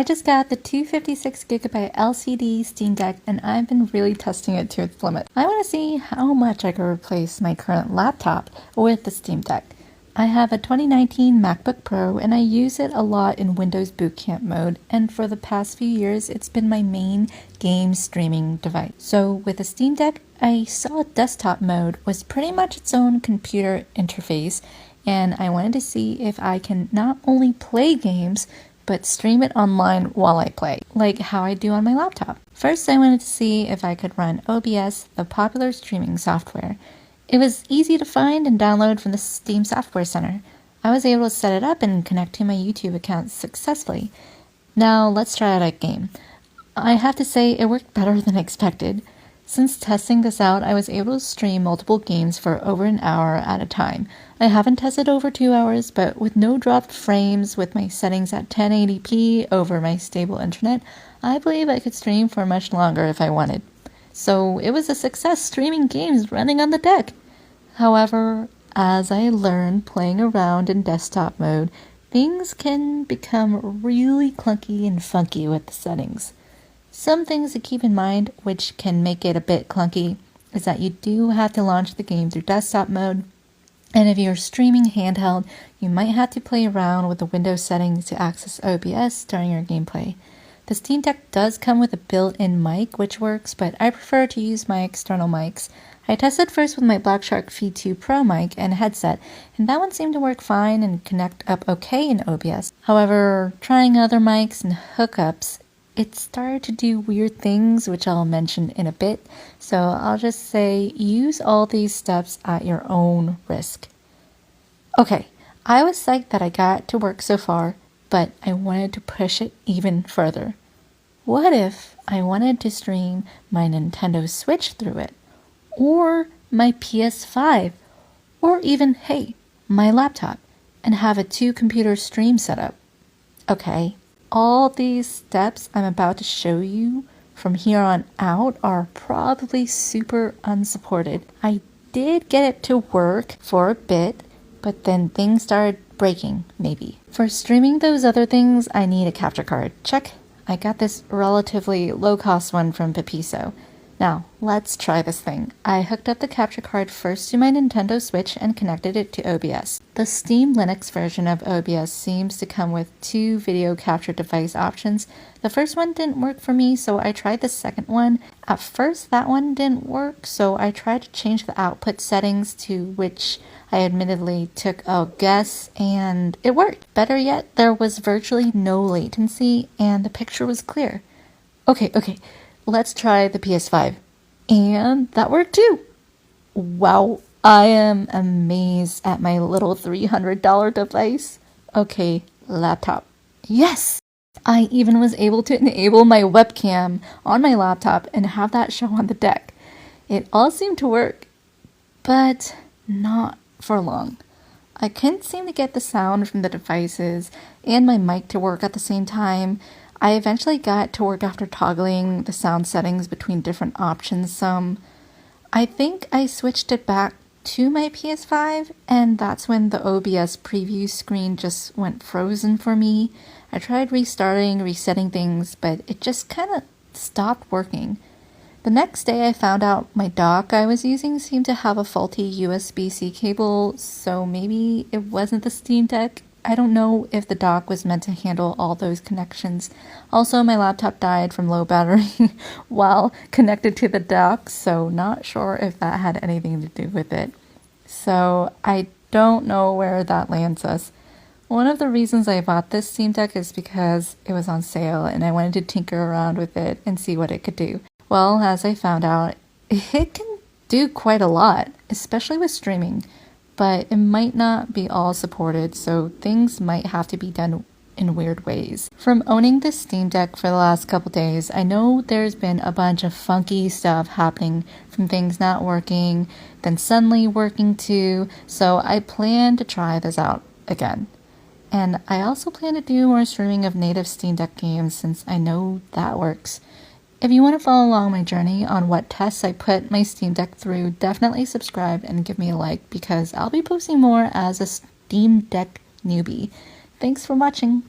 I just got the 256GB LCD Steam Deck and I've been really testing it to its limit. I want to see how much I could replace my current laptop with the Steam Deck. I have a 2019 MacBook Pro and I use it a lot in Windows Boot Camp mode, and for the past few years it's been my main game streaming device. So with the Steam Deck, I saw desktop mode was pretty much its own computer interface, and I wanted to see if I can not only play games but stream it online while I play, like how I do on my laptop. First, I wanted to see if I could run OBS, the popular streaming software. It was easy to find and download from the Steam Software Center. I was able to set it up and connect to my YouTube account successfully. Now let's try out a game. I have to say it worked better than expected. Since testing this out, I was able to stream multiple games for over an hour at a time. I haven't tested over 2 hours, but with no dropped frames, with my settings at 1080p over my stable internet, I believe I could stream for much longer if I wanted. So it was a success streaming games running on the deck. However, as I learned playing around in desktop mode, things can become really clunky and funky with the settings. Some things to keep in mind, which can make it a bit clunky, is that you do have to launch the game through desktop mode, and if you're streaming handheld, you might have to play around with the Windows settings to access OBS during your gameplay. The Steam Deck does come with a built-in mic, which works, but I prefer to use my external mics. I tested first with my Black Shark Feed 2 Pro mic and headset, and that one seemed to work fine and connect up okay in OBS. However, trying other mics and hookups, it started to do weird things, which I'll mention in a bit, so I'll just say use all these steps at your own risk. Okay, I was psyched that I got to work so far, but I wanted to push it even further. What if I wanted to stream my Nintendo Switch through it? Or my PS5? Or even, hey, my laptop, and have a 2-computer stream setup? Okay. All these steps I'm about to show you from here on out are probably super unsupported. I did get it to work for a bit, but then things started breaking, maybe. For streaming those other things, I need a capture card. Check. I got this relatively low-cost one from Pepiso. Now, let's try this thing. I hooked up the capture card first to my Nintendo Switch and connected it to OBS. The Steam Linux version of OBS seems to come with 2 video capture device options. The first one didn't work for me, so I tried the second one. At first, that one didn't work, so I tried to change the output settings, to which I admittedly took a guess, and it worked. Better yet, there was virtually no latency, and the picture was clear. Okay. Let's try the PS5. And that worked too. Wow, I am amazed at my little $300 device. Okay, laptop. Yes! I even was able to enable my webcam on my laptop and have that show on the deck. It all seemed to work, but not for long. I couldn't seem to get the sound from the devices and my mic to work at the same time. I eventually got to work after toggling the sound settings between different options some. I think I switched it back to my PS5, and that's when the OBS preview screen just went frozen for me. I tried restarting, resetting things, but it just kind of stopped working. The next day I found out my dock I was using seemed to have a faulty USB-C cable, so maybe it wasn't the Steam Deck. I don't know if the dock was meant to handle all those connections. Also, my laptop died from low battery while connected to the dock, so not sure if that had anything to do with it. So I don't know where that lands us. One of the reasons I bought this Steam Deck is because it was on sale and I wanted to tinker around with it and see what it could do. Well, as I found out, it can do quite a lot, especially with streaming. But it might not be all supported, so things might have to be done in weird ways. From owning this Steam Deck for the last couple days, I know there's been a bunch of funky stuff happening, from things not working, then suddenly working too, so I plan to try this out again. And I also plan to do more streaming of native Steam Deck games, since I know that works. If you want to follow along my journey on what tests I put my Steam Deck through, definitely subscribe and give me a like, because I'll be posting more as a Steam Deck newbie. Thanks for watching.